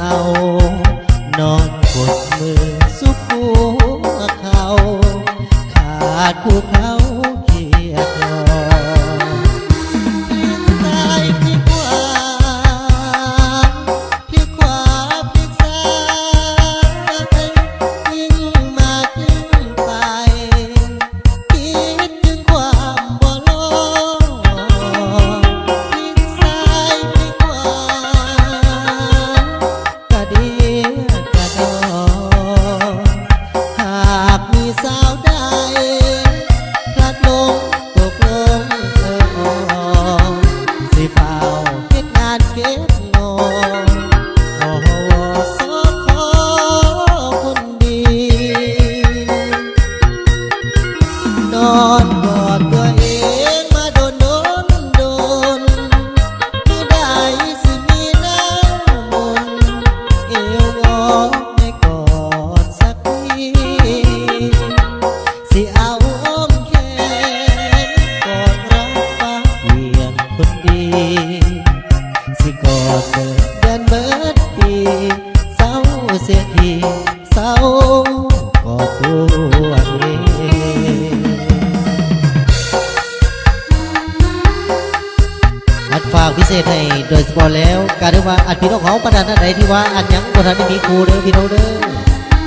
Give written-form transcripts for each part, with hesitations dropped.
านอนกดมือซุบหัวเขาขาดคู่เขาเกียดรอซ้ายพลิกขวาพลิกขวาพลิกซ้ายยิ่งมายิ่งไปคิดถึงความบ่ลงพลิกซ้ายพลิกขวากะดีกะดอหากมีสาวใดพลัดหลงตกลงสิเฝ้าเฮ็ดงานเก็บงอสอขอคนดีนอนกอดตัวเองมาโดนเมื่อใดสิมีน้ำมนต์เอวงอให้กอดสักทีสิเอาอ้อมแขนกอดรักฟ้าเวียนคนดีสิกอดเดือนเบิดปีเศร้าเสียทีเศร้ากอดตัวเองอัดฝากพิเศษให้โดยเฉพาะแล้วการที่ว่าอัดพี่น้องเขาประดานอะไรที่ว่าอัดยังบนทันได้มีครูเด้อพี่น้องเด้อ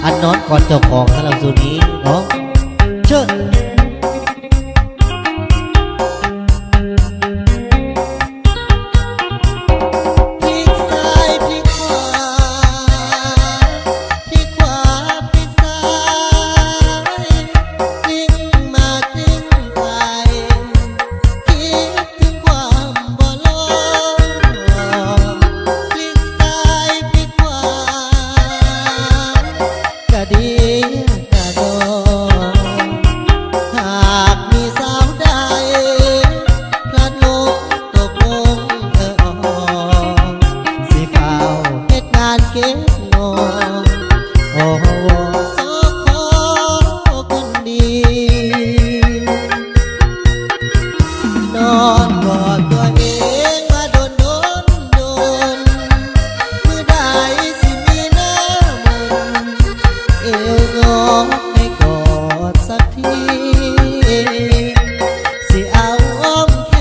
อัดนอนก่อนเจ้าของสำหรับส่วนนี้เนาะเชิญพลิกซ้ายพลิกขวาพลิกขวาพลิกซ้ายยิ่งมายิ่งไปคิดถึงความบ่ลงพลิกซ้ายพลิกขวากะดีกะดอหากมีสาวใดพลัดหลงตกลงสิเฝ้าเฮ็ดงานเก็บงอสอขอคนดีนอนกอดตัวเองมาโดนเมื่อใดสิมีน้ำมนต์เอวงอให้กอดสักทีสิเอาอ้อมแข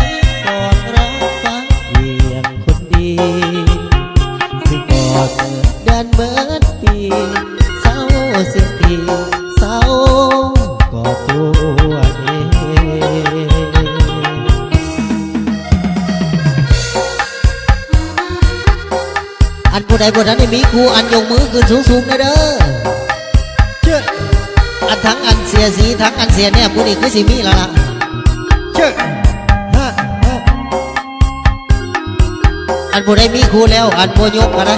นกอดรักฟ้าเวียนคนดีสิกอดเดือนเบิดปีเศร้าเสียทีเศร้ากอดตัวเองอันผู้ใดผู้นั้นได้มีครูอันยกมือขึ้นสูงๆนะเด้อเชื่ออันทั้งอันเสียสีทั้งอันเสียเนี่ยผู้นี้คือสิมีแล้วล่ะเชื่ออันผู้ใดมีครูแล้วอันผู้ยกก็ได้